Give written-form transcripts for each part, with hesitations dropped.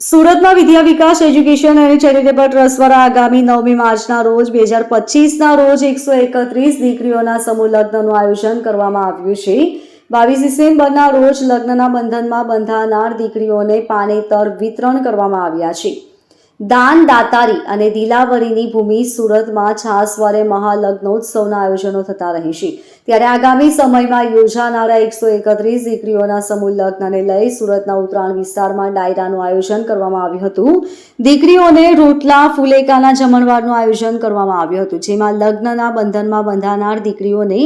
સુરતમાં વિદ્યા વિકાસ એજ્યુકેશન અને charitable trust દ્વારા આગામી 9મી માર્ચના રોજ 2025ના રોજ 131 દીકરીઓના સમૂહ લગ્નનું આયોજન કરવામાં આવ્યું છે। 22 ડિસેમ્બરના રોજ લગ્નના બંધનમાં બંધાનાર દીકરીઓને પાનેતર વિતરણ કરવામાં આવ્યા છે। દાન દાતારી અને દિલાવરીની ભૂમિ સુરતમાં છાસવારે મહાલગ્નોત્સવના આયોજનો થતા રહે છે। ત્યારે આગામી સમયમાં યોજાનારા 131 દીકરીઓના સમૂહ લગ્નને લઈ સુરતના ઉત્તરાયણ વિસ્તારમાં ડાયરાનું આયોજન કરવામાં આવ્યું હતું। દીકરીઓને રોટલા ફુલેકાના જમણવારનું આયોજન કરવામાં આવ્યું હતું, જેમાં લગ્નના બંધનમાં બંધાનાર દીકરીઓને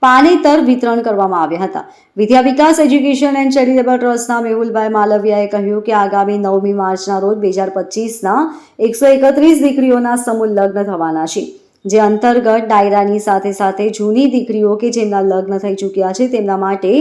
પાનેતર વિતરણ કરવામાં આવ્યા હતા। વિદ્યા વિકાસ એજ્યુકેશન એન્ડ ચેરિટેબલ ટ્રસ્ટના મેહુલભાઈ માલવિયાએ કહ્યું કે આગામી 9મી માર્ચના રોજ 2025ના 131 દીકરીઓના સમૂહ લગ્ન થવાના છે, જે અંતર્ગત ડાયરાની સાથે સાથે જૂની દીકરીઓ કે જેમના લગ્ન થઈ ચૂક્યા છે તેમના માટે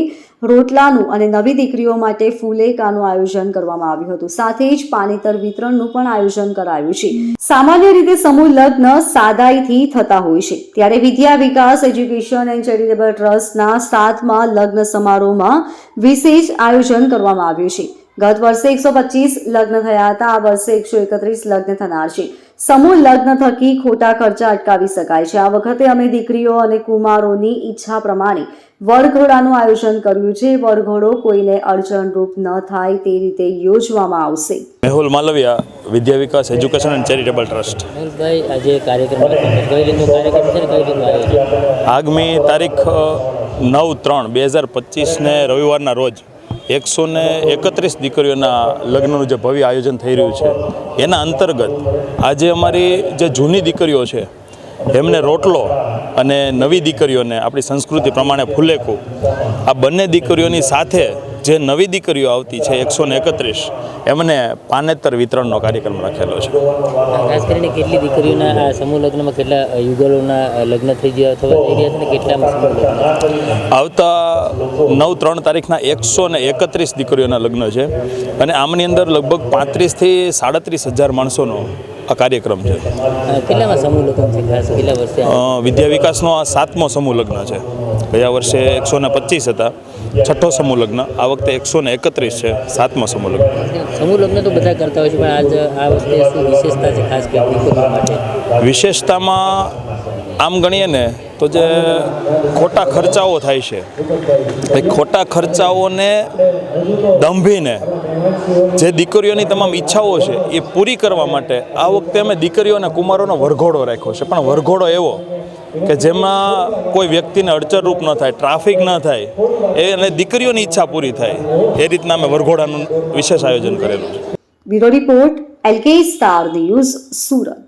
રોટલાનું અને નવી દીકરીઓ માટે ફુલેકાનું આયોજન કરવામાં આવ્યું હતું। સાથે જ પાનેતર વિતરણનું પણ આયોજન કરાયું છે। સામાન્ય રીતે સમૂહ લગ્ન સાદાઈથી થતા હોય છે, ત્યારે વિદ્યા વિકાસ એજ્યુકેશન એન્ડ ચેરિટેબલ ટ્રસ્ટના 7મા લગ્ન સમારોહમાં વિશેષ આયોજન કરવામાં આવ્યું છે। ગત વર્ષે 125 લગ્ન થયા હતા, આ વર્ષે 131 લગ્ન થનાર છે। સમૂહ લગ્ન થકી ખોટા ખર્ચા અટકાવી શકાય છે। આ વખતે અમે દીકરીઓ અને કુમારોની ઈચ્છા પ્રમાણે વરઘોડાનું આયોજન કર્યું છે। વરઘોડો કોઈને અડચણરૂપ ન થાય તે રીતે યોજવામાં આવશે। મેહુલ માલવિયા, વિદ્યા વિકાસ એજ્યુકેશન એન્ડ ચેરિટેબલ ટ્રસ્ટ। મેહુલભાઈ, આજે કાર્યક્રમ કઈ રીતનો કાર્યક્રમ છે ને કઈ રીતનું આયોજન? આગામી તારીખ 9/3/2025ને રવિવારના રોજ 131 દીકરીઓના લગ્નનું જે ભવ્ય આયોજન થઈ રહ્યું છે, એના અંતર્ગત આજે અમારી જે જૂની દીકરીઓ છે એમને રોટલો અને નવી દીકરીઓને આપણી સંસ્કૃતિ પ્રમાણે ફુલેકું, આ બંને દીકરીઓની સાથે જે નવી દીકરીઓ આવતી છે 131, એમને પાનેતર વિતરણનો કાર્યક્રમ રાખેલો છે। ખાસ કરીને કેટલી દીકરીઓના આ સમૂહ લગ્નમાં કેટલા યુગલોના લગ્ન થઈ ગયા થવા જઈ રહ્યા છે ને કેટલામાં સમૂહ લગ્ન? આવતા 9/3 તારીખના 131 દીકરીઓના લગ્ન છે અને આમની અંદર લગભગ 35,000થી 37,000 માણસોનો આ કાર્યક્રમ છે। કેટલામાં સમૂહ લગ્ન છે? ખાસ કેટલા વર્ષે? વિદ્યા વિકાસનો આ 7મો સમૂહ લગ્ન છે। ગયા વર્ષે 125 હતા, 6ઠ્ઠો સમૂહ લગ્ન, આ વખતે 131 છે, 7મો સમૂહ લગ્ન। સમૂહ લગ્ન તો બધા કરતા હોય છે, પણ આજ આ વખતે શું વિશેષતા છે ખાસ કે દીકરીઓ માટે? વિશેષતામાં આમ ગણીએ ને તો જે ખોટા ખર્ચાઓ થાય છે, એ ખોટા ખર્ચાઓને દંભીને જે દીકરીઓની તમામ ઈચ્છાઓ છે એ પૂરી કરવા માટે આ વખતે અમે દીકરીઓ અને કુમારોનો વરઘોડો રાખ્યો છે। પણ વરઘોડો એવો કે જેમાં કોઈ વ્યક્તિને અડચણરૂપ ન થાય, ટ્રાફિક ન થાય, અને દીકરીઓની ઈચ્છા પૂરી થાય એ રીતના અમે વરઘોડાનું વિશેષ આયોજન કરેલું છે। Bureau report, LK star news, Surat.